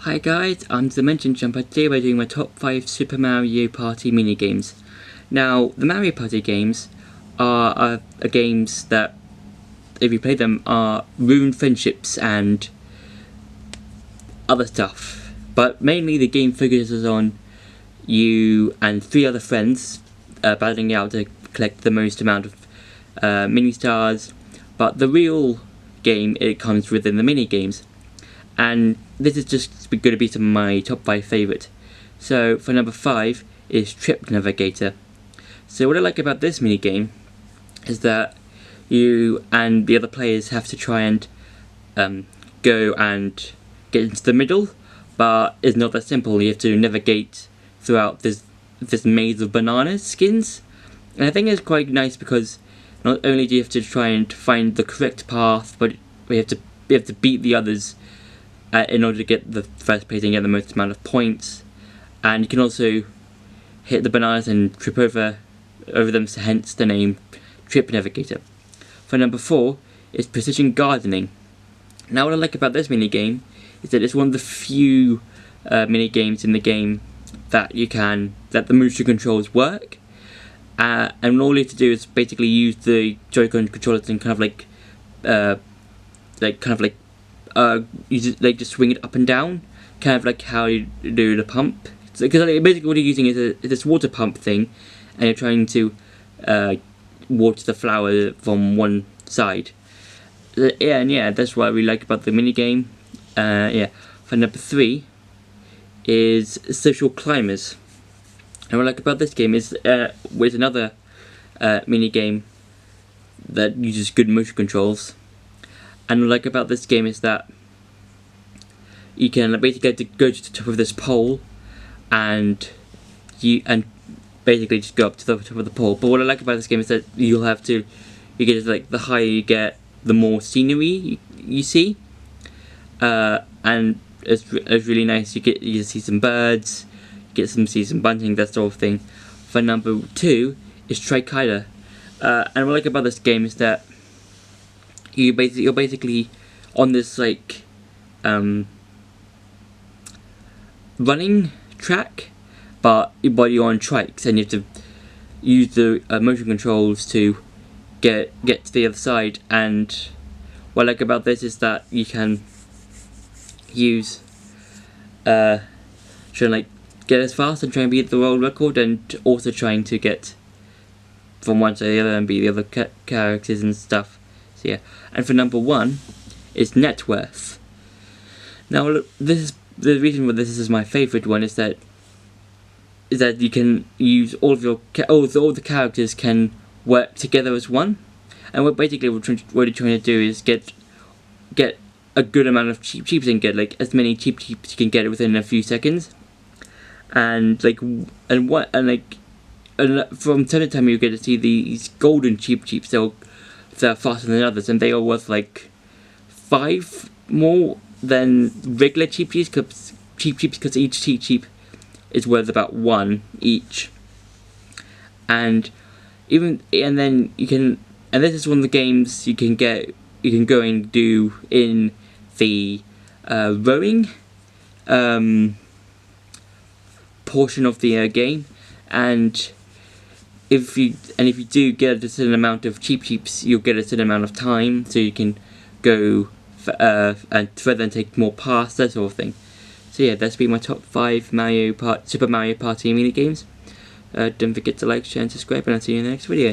Hi guys, I'm Dimension Jumper. Today we're doing my top 5 Super Mario Party minigames. Now, the Mario Party games are games that, if you play them, are ruin friendships and other stuff. But mainly the game focuses on you and 3 other friends battling out to collect the most amount of mini stars. But the real game, it comes within the mini games. And this is just going to be some of my top 5 favourite. So for number 5 is Trip Navigator. So what I like about this mini game is that you and the other players have to try and go and get into the middle, but it's not that simple. You have to navigate throughout this maze of banana skins, and I think it's quite nice because not only do you have to try and find the correct path, but we have to beat the others in order to get the first place and get the most amount of points. And you can also hit the bananas and trip over them, so hence the name Trip Navigator. For number 4 is Precision Gardening. Now what I like about this mini game is that it's one of the few mini games in the game that the motion controls work, and all you have to do is basically use the Joy-Con controllers and you just swing it up and down, kind of like how you do the pump. Because basically what you're using is this water pump thing, and you're trying to water the flower from one side. Yeah, that's what I really like about the mini game. For number 3 is Social Climbers. And what I like about this game is with another mini game that uses good motion controls. And what I like about this game is that you can basically go to the top of this pole and basically just go up to the top of the pole. But what I like about this game is that you get like the higher you get, the more scenery you see, and it's really nice. You see some birds, see some bunting, that sort of thing. For number 2 is Qaeda, and what I like about this game is that you're basically on this running track, but you're on trikes, and you have to use the motion controls to get to the other side. And what I like about this is that you can use try and get as fast and try and beat the world record, and also trying to get from one to the other and beat the other characters and stuff. So yeah. And for number 1 is Networse. Now this is the reason why this is my favourite one, is that you can use all the characters can work together as one. And what you're trying to do is get a good amount of cheeps and get as many cheeps you can get within a few seconds. And from time to time you get to see these golden cheeps that are faster than others, and they are worth 5 more than regular cheeps because each cheap is worth about 1 each. And then this is one of the games you can go and do in the rowing portion of the game. And if you do get a certain amount of cheeps, you'll get a certain amount of time, so you can go and further and take more paths, that sort of thing. So yeah, that's been my top 5 Super Mario Party mini games. Don't forget to like, share and subscribe, and I'll see you in the next video.